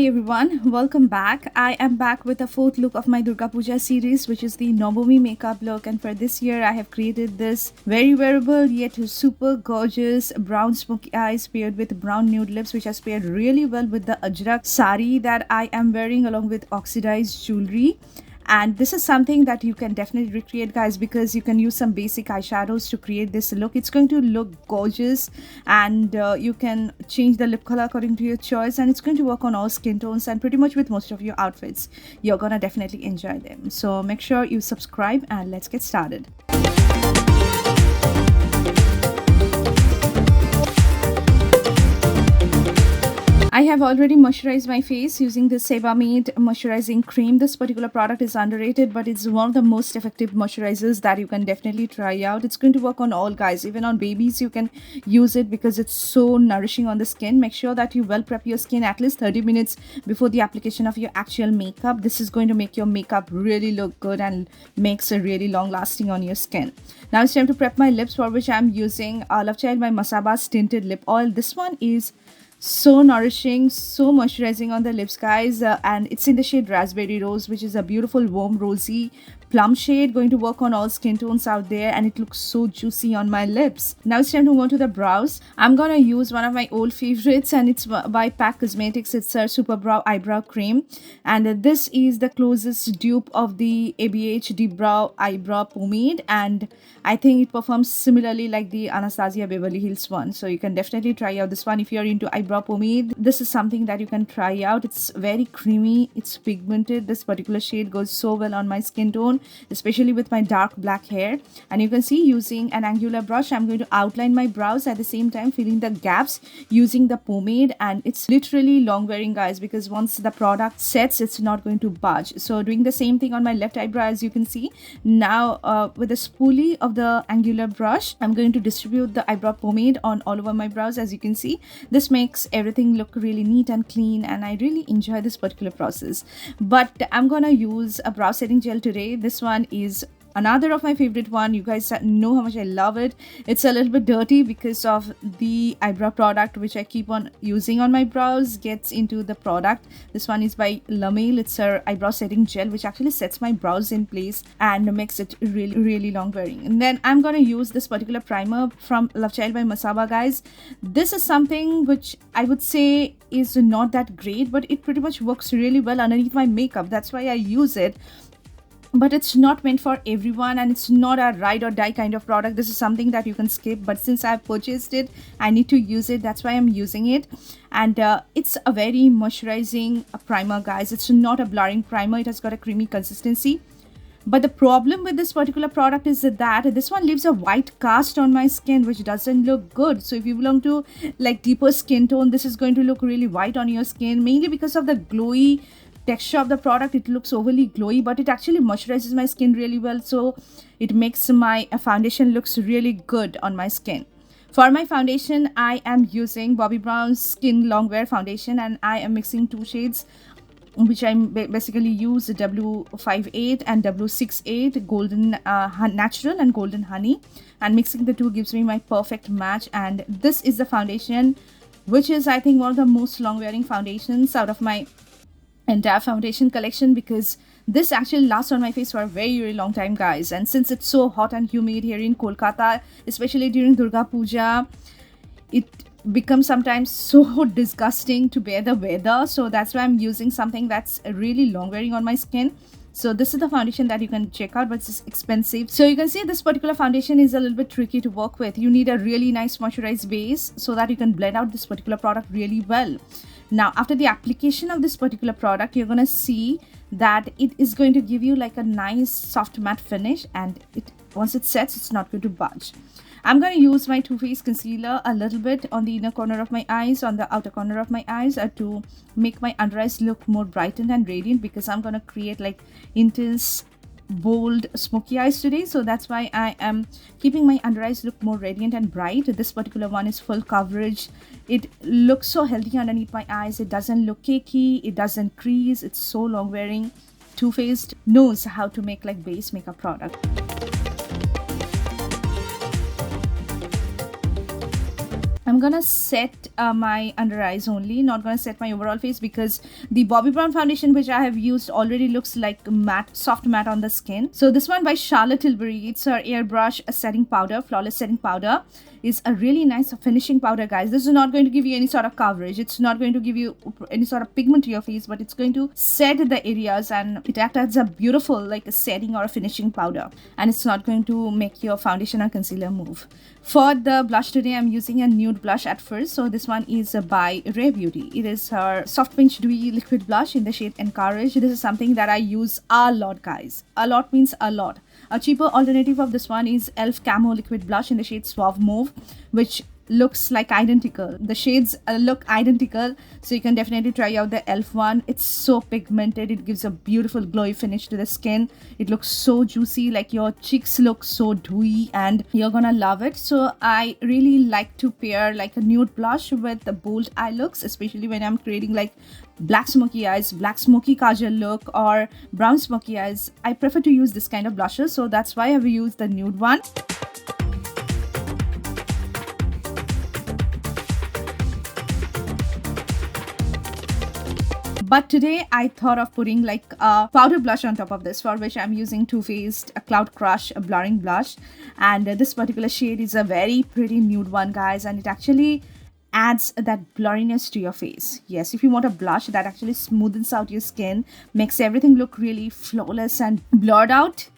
everyone, welcome back. I am back with the fourth look of my Durga Puja series, which is the NAVAMI makeup look, and for this year I have created this very wearable yet super gorgeous brown smoky eyes paired with brown nude lips, which has paired really well with the ajrak sari that I am wearing along with oxidized jewelry. And this is something that you can definitely recreate, guys, because you can use some basic eyeshadows to create this look. It's going to look gorgeous, and you can change the lip color according to your choice, and it's going to work on all skin tones and pretty much with most of your outfits. You're gonna definitely enjoy them. So make sure you subscribe and let's get started. I have already moisturized my face using the SEBAMED moisturizing cream. This particular product is underrated, but it's one of the most effective moisturizers that you can definitely try out. It's going to work on all guys, even on babies you can use it because it's so nourishing on the skin. Make sure that you well prep your skin at least 30 minutes before the application of your actual makeup. This is going to make your makeup really look good and makes it really long lasting on your skin. Now it's time to prep my lips, for which I'm using LOVECHILD by Masabas tinted lip oil. This one is so nourishing, so moisturizing on the lips, guys, and it's in the shade Raspberry Rose, which is a beautiful warm rosy plum shade, going to work on all skin tones out there, and it looks so juicy on my lips. Now it's time to move on to the brows. I'm gonna use one of my old favorites, and it's by PAC Cosmetics. It's a Super Brow Eyebrow Cream, and this is the closest dupe of the ABH Deep Brow Eyebrow Pomade, and I think it performs similarly like the Anastasia Beverly Hills one. So you can definitely try out this one if you're into eyebrow pomade. This is something that you can try out. It's very creamy, it's pigmented. This particular shade goes so well on my skin tone, especially with my dark black hair. And you can see, using an angular brush, I'm going to outline my brows at the same time filling the gaps using the pomade. And it's literally long wearing, guys, because once the product sets, it's not going to budge. So doing the same thing on my left eyebrow, as you can see. Now with a spoolie of the angular brush, I'm going to distribute the eyebrow pomade on all over my brows. As you can see, this makes everything look really neat and clean, and I really enjoy this particular process. But I'm gonna use a brow setting gel today. This one is another of my favorite one. You guys know how much I love it. It's a little bit dirty because of the eyebrow product which I keep on using on my brows gets into the product. This one is by LAMEL. It's a eyebrow setting gel which actually sets my brows in place and makes it really long wearing. And then I'm gonna use this particular primer from LOVECHILD by Masaba, guys. This is something which I would say is not that great, but it pretty much works really well underneath my makeup. That's why I use it. But it's not meant for everyone, and it's not a ride or die kind of product. This is something that you can skip, but since I've purchased it, I need to use it. That's why I'm using it. And it's a very moisturizing primer, guys. It's not a blurring primer. It has got a creamy consistency. But the problem with this particular product is that this one leaves a white cast on my skin, which doesn't look good. So if you belong to like deeper skin tone, this is going to look really white on your skin, mainly because of the glowy texture of the product. It looks overly glowy, but it actually moisturizes my skin really well, so it makes my foundation looks really good on my skin. For my foundation, I am using Bobbi Brown's Skin Longwear foundation, and I am mixing two shades which I basically use W58 and W68, golden natural and golden honey, and mixing the two gives me my perfect match. And this is the foundation which is, I think, one of the most long wearing foundations out of my entire foundation collection, because this actually lasts on my face for a very long time, guys. And since it's so hot and humid here in Kolkata, especially during Durga Puja, it becomes sometimes so disgusting to bear the weather. So that's why I'm using something that's really long wearing on my skin. So this is the foundation that you can check out, but it's expensive. So you can see this particular foundation is a little bit tricky to work with. You need a really nice moisturized base so that you can blend out this particular product really well. Now, after the application of this particular product, you're going to see that it is going to give you like a nice soft matte finish, and once it sets, it's not going to budge. I'm going to use my Too Faced concealer a little bit on the inner corner of my eyes, on the outer corner of my eyes, to make my under eyes look more brightened and radiant, because I'm going to create like intense bold smoky eyes today. So that's why I am keeping my under eyes look more radiant and bright. This particular one is full coverage. It looks so healthy underneath my eyes. It doesn't look cakey, it doesn't crease. It's so long wearing. Too Faced knows how to make like base makeup product. I'm I'm gonna set my under eyes only, not gonna set my overall face, because the Bobbi Brown foundation which I have used already looks like matte, soft matte on the skin. So this one by Charlotte Tilbury, it's her airbrush setting powder, flawless setting powder, is a really nice finishing powder, guys. This is not going to give you any sort of coverage, it's not going to give you any sort of pigment to your face, but it's going to set the areas and it acts as a beautiful like a setting or a finishing powder, and it's not going to make your foundation or concealer move. For the blush today, I'm using a nude blush at first. So this one is by Rare Beauty. It is her Soft Pinch Dewy Liquid Blush in the shade Encourage. This is something that I use a lot, guys. A lot means a lot. A cheaper alternative of this one is Elf Camo Liquid Blush in the shade Suave Mauve, which looks like identical. The shades look identical, so you can definitely try out the Elf one. It's so pigmented, it gives a beautiful glowy finish to the skin. It looks so juicy, like your cheeks look so dewy, and you're gonna love it. So I really like to pair like a nude blush with the bold eye looks, especially when I'm creating like black smoky eyes, black smoky kajal look, or brown smoky eyes. I prefer to use this kind of blushes, so that's why I've used the nude one. But today I thought of putting like a powder blush on top of this, for which I'm using Too Faced Cloud Crush blurring blush, and this particular shade is a very pretty nude one, guys, and it actually adds that blurriness to your face. Yes, if you want a blush that actually smoothens out your skin, makes everything look really flawless and blurred out,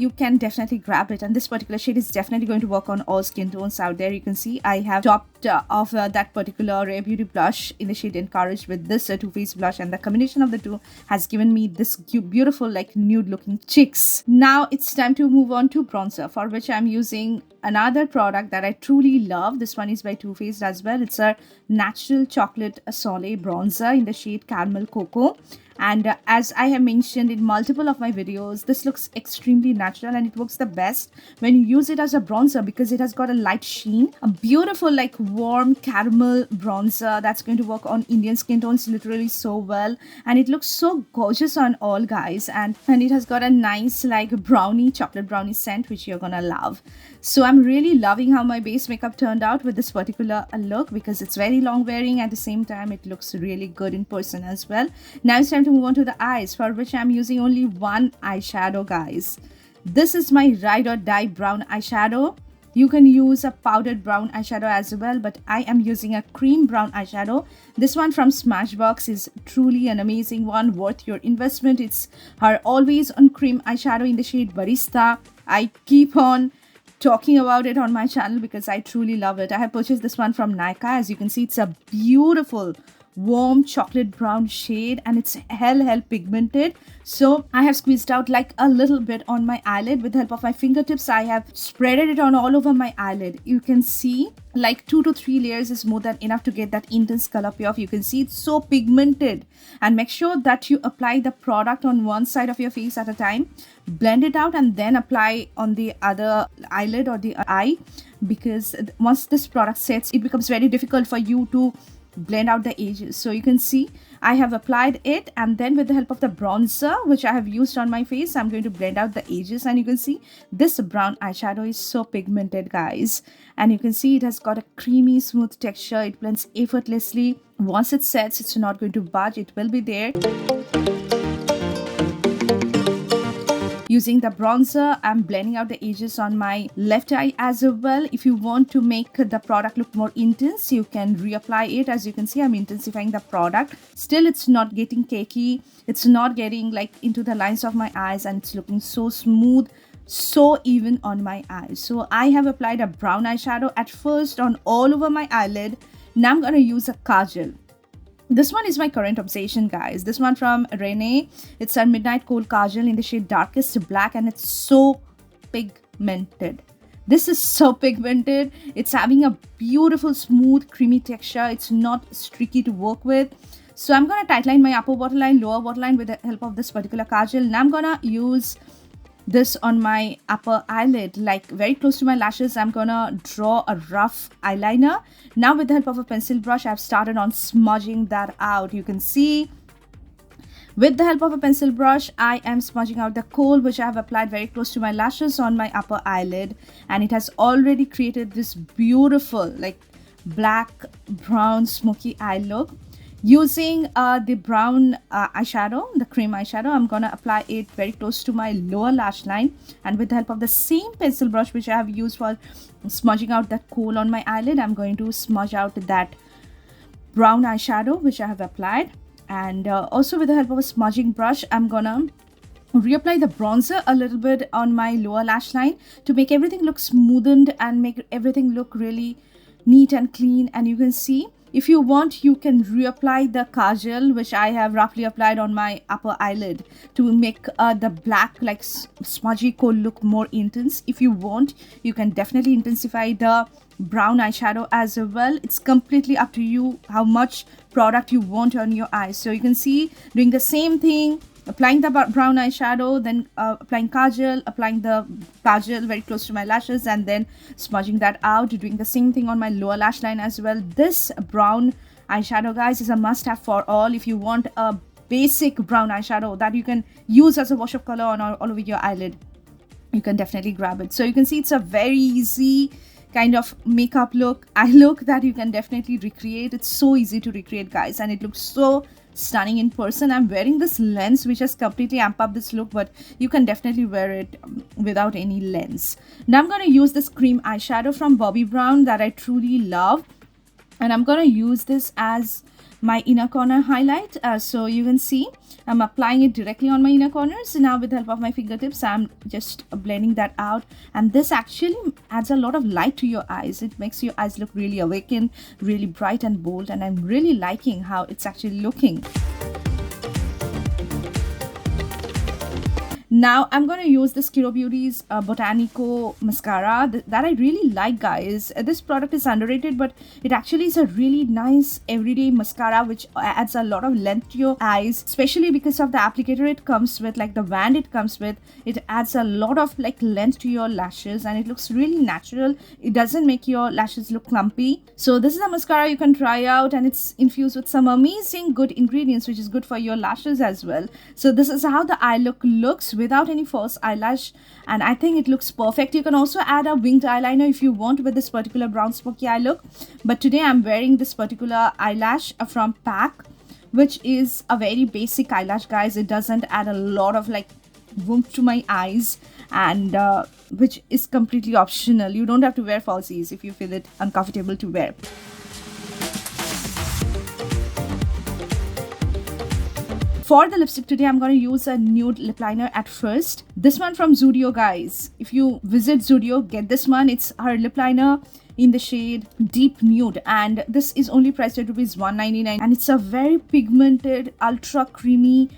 you can definitely grab it. And this particular shade is definitely going to work on all skin tones out there. You can see I have topped off that particular Rare Beauty blush in the shade Encourage with this Too Faced blush, and the combination of the two has given me this beautiful like nude looking cheeks. Now it's time to move on to bronzer, for which I'm using another product that I truly love. This one is by Too Faced as well. It's a Natural Chocolate Soleil bronzer in the shade Caramel Cocoa. And as I have mentioned in multiple of my videos, this looks extremely natural, and it works the best when you use it as a bronzer because it has got a light sheen, a beautiful like warm caramel bronzer that's going to work on Indian skin tones literally so well, and it looks so gorgeous on all, guys, and it has got a nice like brownie, chocolate brownie scent, which you're gonna love. So I'm really loving how my base makeup turned out with this particular look, because it's very long wearing. At the same time, it looks really good in person as well. Now it's time to move on to the eyes, for which I'm using only one eyeshadow, guys. This is my Ride or Die brown eyeshadow. You can use a powdered brown eyeshadow as well, but I am using a cream brown eyeshadow. This one from Smashbox is truly an amazing one, worth your investment. It's her always on cream eyeshadow in the shade Barista. I keep on talking about it on my channel because I truly love it. I have purchased this one from Nika. As you can see, it's a beautiful warm chocolate brown shade, and it's hell pigmented. So I have squeezed out like a little bit on my eyelid. With the help of my fingertips, I have spreaded it on all over my eyelid. You can see like 2 to 3 layers is more than enough to get that intense color payoff. You can see it's so pigmented, and make sure that you apply the product on one side of your face at a time, blend it out, and then apply on the other eyelid or the eye, because once this product sets, it becomes very difficult for you to blend out the edges. So you can see I have applied it, and then with the help of the bronzer which I have used on my face, I'm going to blend out the edges, and you can see this brown eyeshadow is so pigmented, guys, and you can see it has got a creamy smooth texture. It blends effortlessly. Once it sets, it's not going to budge, it will be there. Using the bronzer, I'm blending out the edges on my left eye as well. If you want to make the product look more intense, you can reapply it. As you can see, I'm intensifying the product. Still, it's not getting cakey. It's not getting like into the lines of my eyes, and it's looking so smooth, so even on my eyes. So I have applied a brown eyeshadow at first on all over my eyelid. Now I'm going to use a kajal. This one is my current obsession, guys. This one from Renee. It's our Midnight Kohl Kajal in the shade Darkest Black, and it's so pigmented. This is so pigmented. It's having a beautiful, smooth, creamy texture. It's not streaky to work with. So I'm going to tightline my upper waterline, lower waterline with the help of this particular kajal. Now I'm going to use this on my upper eyelid, like very close to my lashes. I'm gonna draw a rough eyeliner. Now with the help of a pencil brush, I've started on smudging that out. You can see with the help of a pencil brush, I am smudging out the kohl which I have applied very close to my lashes on my upper eyelid, and it has already created this beautiful like black brown smoky eye look. Using the brown eyeshadow, the cream eyeshadow, I'm gonna apply it very close to my lower lash line, and with the help of the same pencil brush which I have used for smudging out that coal on my eyelid, I'm going to smudge out that brown eyeshadow which I have applied. And also with the help of a smudging brush, I'm gonna reapply the bronzer a little bit on my lower lash line to make everything look smoothened and make everything look really neat and clean. And you can see, if you want, you can reapply the kajal which I have roughly applied on my upper eyelid to make the black like smudgy coal look more intense. If you want, you can definitely intensify the brown eyeshadow as well. It's completely up to you how much product you want on your eyes. So you can see, doing the same thing, applying the brown eyeshadow, then applying kajal, applying the kajal very close to my lashes, and then smudging that out, doing the same thing on my lower lash line as well. This brown eyeshadow, guys, is a must-have for all. If you want a basic brown eyeshadow that you can use as a wash of color on all over your eyelid, you can definitely grab it. So you can see it's a very easy kind of makeup look, eye look that you can definitely recreate. It's so easy to recreate, guys, and it looks so stunning in person. I'm wearing this lens which has completely amped up this look, but you can definitely wear it without any lens. Now I'm going to use this cream eyeshadow from Bobbi Brown that I truly love, and I'm going to use this as my inner corner highlight. So you can see I'm applying it directly on my inner corners. Now with the help of my fingertips, I'm just blending that out, and this actually adds a lot of light to your eyes. It makes your eyes look really awakened, really bright and bold, and I'm really liking how it's actually looking. Now I'm going to use this Kiro Beauty's Botanico mascara that I really like, guys. This product is underrated, but it actually is a really nice everyday mascara which adds a lot of length to your eyes, especially because of the applicator it comes with, like the wand it comes with. It adds a lot of like length to your lashes, and it looks really natural. It doesn't make your lashes look clumpy. So this is a mascara you can try out, and it's infused with some amazing good ingredients which is good for your lashes as well. So this is how the eye look looks without any false eyelash, and I think it looks perfect. You can also add a winged eyeliner if you want with this particular brown smoky eye look, but today I'm wearing this particular eyelash from PAC, which is a very basic eyelash, guys. It doesn't add a lot of like warmth to my eyes, and which is completely optional. You don't have to wear falsies if you feel it uncomfortable to wear. For the lipstick today, I'm going to use a nude lip liner at first. This one from Zudio, guys. If you visit Zudio, get this one. It's her lip liner in the shade Deep Nude, and this is only priced at ₹199, and it's a very pigmented, ultra creamy,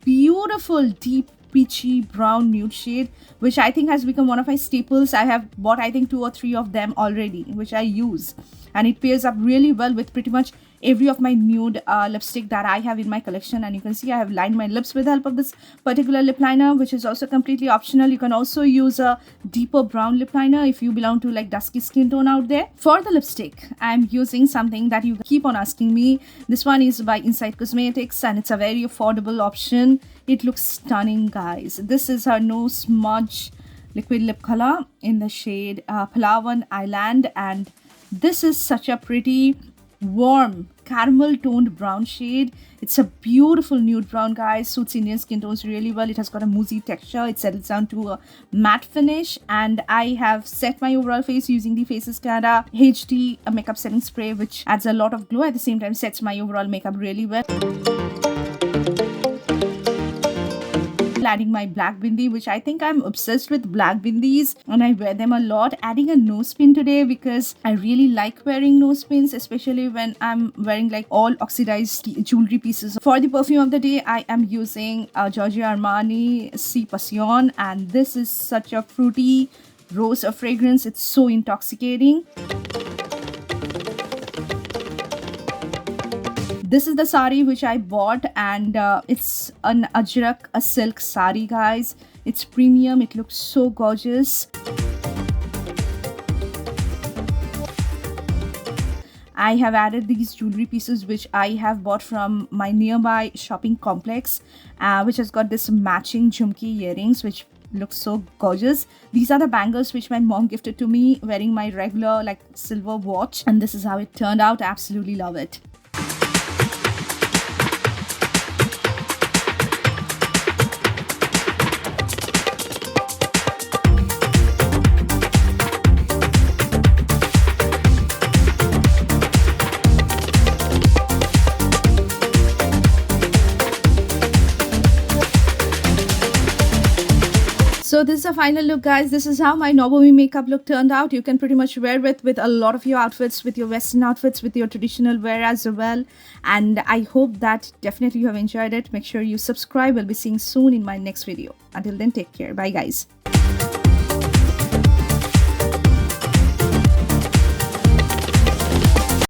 beautiful, deep peachy brown nude shade, which I think has become one of my staples. I have bought I think 2 or 3 of them already, which I use, and it pairs up really well with pretty much every of my nude lipstick that I have in my collection. And you can see I have lined my lips with the help of this particular lip liner, which is also completely optional. You can also use a deeper brown lip liner if you belong to like dusky skin tone out there. For the lipstick, I'm using something that you keep on asking me. This one is by Inside Cosmetics, and it's a very affordable option. It looks stunning, guys. This is her No Smudge liquid lip color in the shade Palawan Island, and this is such a pretty warm caramel toned brown shade. It's a beautiful nude brown, guys. Suits Indian skin tones really well. It has got a moussey texture. It settles down to a matte finish, and I have set my overall face using the Faces Canada HD makeup setting spray, which adds a lot of glow, at the same time sets my overall makeup really well. Adding my black bindi, which I think I'm obsessed with black bindis and I wear them a lot. Adding a nose pin today because I really like wearing nose pins, especially when I'm wearing like all oxidized jewelry pieces. For the perfume of the day, I am using Giorgio Armani Si Passion, and this is such a fruity rose of fragrance. It's so intoxicating. This is the sari which I bought, and it's an Ajrak, a silk sari, guys. It's premium. It looks so gorgeous. I have added these jewelry pieces which I have bought from my nearby shopping complex, which has got this matching jhumki earrings which looks so gorgeous. These are the bangles which my mom gifted to me wearing my regular like silver watch, and this is how it turned out. I absolutely love it. So this is the final look, guys. This is how my NAVAMI makeup look turned out. You can pretty much wear it with a lot of your outfits, with your western outfits, with your traditional wear as well. And I hope that definitely you have enjoyed it. Make sure you subscribe. We'll be seeing soon in my next video. Until then, take care. Bye, guys.